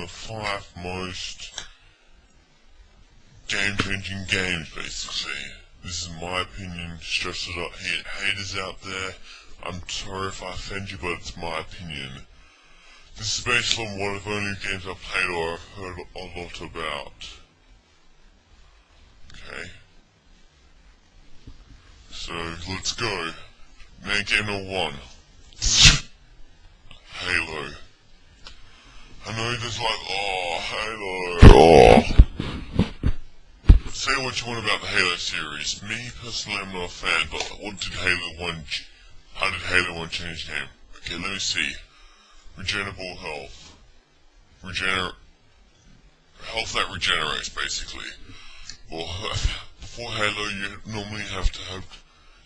the 5 most game-changing games, basically. This is my opinion. Stress it up, haters out there. I'm sorry if I offend you, but it's my opinion. This is based on one of the only games I've played or I've heard a lot about. Okay. So, let's go. Main game number 1. Halo. I know you're just like, oh, Halo. Oh. Say what you want about the Halo series. Me, personally, I'm not a fan, but what did Halo 1, how did Halo 1 change the game? Okay, let me see. Regenerable health. Health that regenerates, basically. Well, before Halo, you normally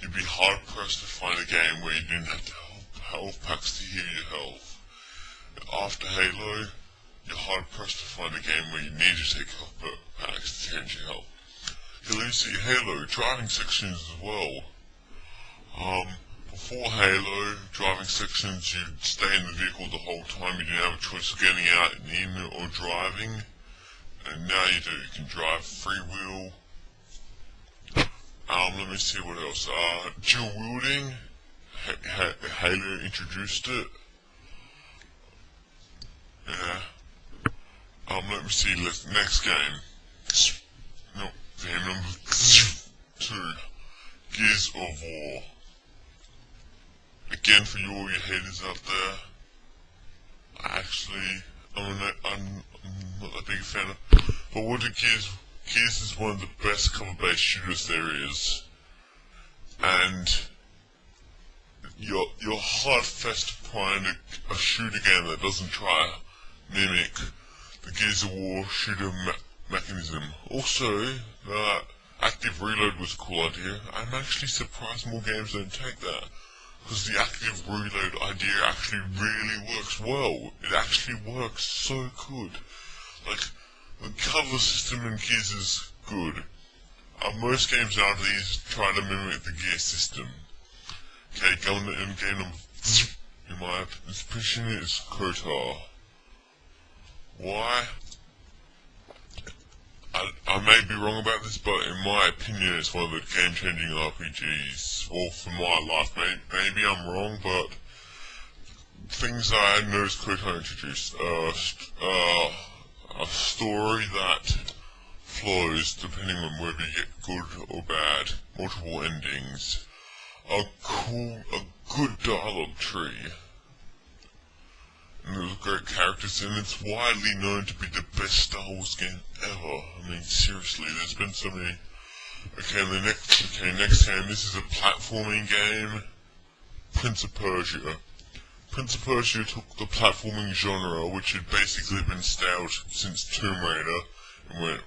you'd be hard pressed to find a game where you didn't have to health packs to heal your health. After Halo, you're hard pressed to find a game where you need to take health packs to change your health. Okay, let me see, Halo, driving sections as well. Before Halo, driving sections, you'd stay in the vehicle the whole time, you didn't have a choice of getting out and in or driving. And now you do, you can drive freewheel. Let me see what else. Dual wielding, Halo introduced it. Yeah. Let me see, next game. No, game number 2. Gears of War. Again, for you all you haters out there, I'm not that big a fan of, but what the Gears is one of the best cover-based shooters there is, and you're hard-pressed to find a shooter game that doesn't try to mimic the Gears of War shooter mechanism. Also, the active reload was a cool idea. I'm actually surprised more games don't take that, because the active reload idea actually really works well. It actually works so good. Like, the cover system in Gears is good. Most games nowadays try to mimic the Gear system. Okay, going to game number, in my opinion, is KOTOR. Why? I may be wrong about this, but in my opinion, it's one of the game-changing RPGs. Or for my life, maybe I'm wrong, but things I noticed KOTOR introduced. A story that flows depending on whether you get good or bad. Multiple endings. A good dialogue tree. And there's great characters, and it's widely known to be the best Star Wars game ever. I mean, seriously, there's been so many. Next game, this is a platforming game. Prince of Persia. Prince of Persia took the platforming genre, which had basically been stale since Tomb Raider, and went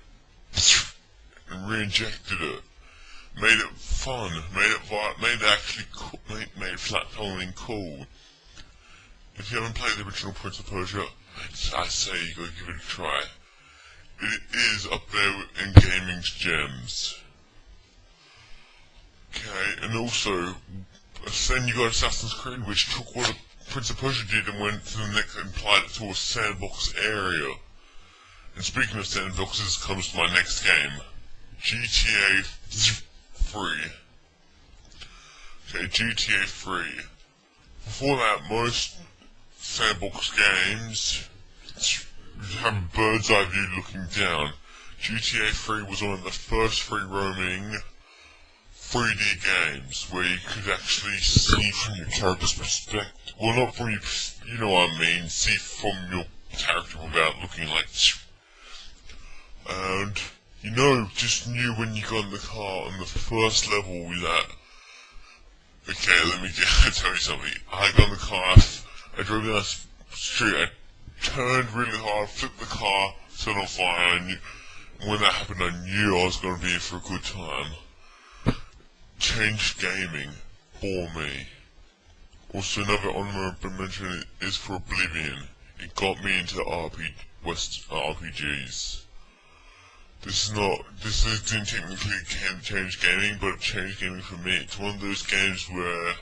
and re-injected it. Made it fun, made platforming cool. If you haven't played the original Prince of Persia, I say you gotta give it a try. It is up there in gaming's gems. Okay, and also, then you got Assassin's Creed, which took what Prince of Persia did and went to the next and applied it to a sandbox area. And speaking of sandboxes, comes to my next game, GTA 3. Okay, GTA 3. Before that, most sandbox games have a bird's eye view looking down. GTA 3 was one of the first free roaming 3D games where you could actually see from your character's perspective. Well, not from your, you know what I mean, see from your character without looking like. And, you know, just knew when you got in the car on the first level that. Okay, let me tell you something. I got in the car, I drove down the street, I turned really hard, flipped the car, set on fire, and when that happened I knew I was going to be in for a good time. Changed gaming for me. Also, another honorable mention is for Oblivion. It got me into RPGs. This didn't technically change gaming, but it changed gaming for me. It's one of those games where,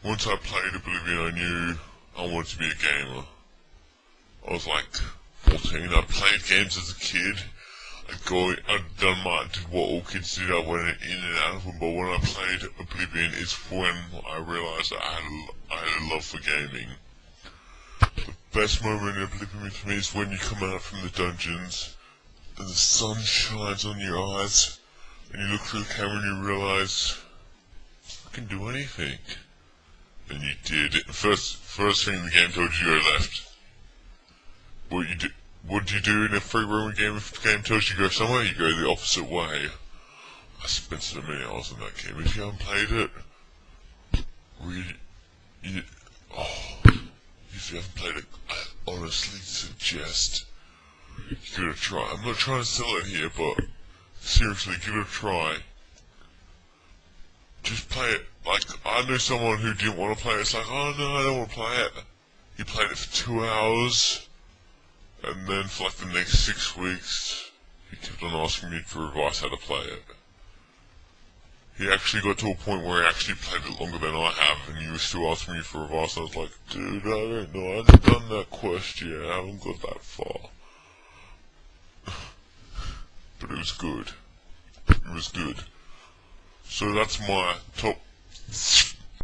once I played Oblivion, I knew I wanted to be a gamer. I was like routine. I played games as a kid. Did what all kids did. I went in and out of them, but when I played Oblivion, it's when I realised that I had a love for gaming. The best moment in Oblivion to me is when you come out from the dungeons, and the sun shines on your eyes, and you look through the camera and you realise, I can do anything. And you did. First thing the game told you to go left. What do you do in a free roaming game if the game tells you to go somewhere? You go the opposite way. I spent so many hours in that game. If you haven't played it, if you haven't played it, I honestly suggest you give it a try. I'm not trying to sell it here, but seriously, give it a try. Just play it. Like, I knew someone who didn't want to play it. It's like, oh no, I don't want to play it. He played it for 2 hours. And then for like the next 6 weeks, he kept on asking me for advice how to play it. He actually got to a point where he actually played it longer than I have, and he was still asking me for advice. I was like, dude, I don't know, I haven't done that quest yet, I haven't got that far. But it was good. It was good. So that's my top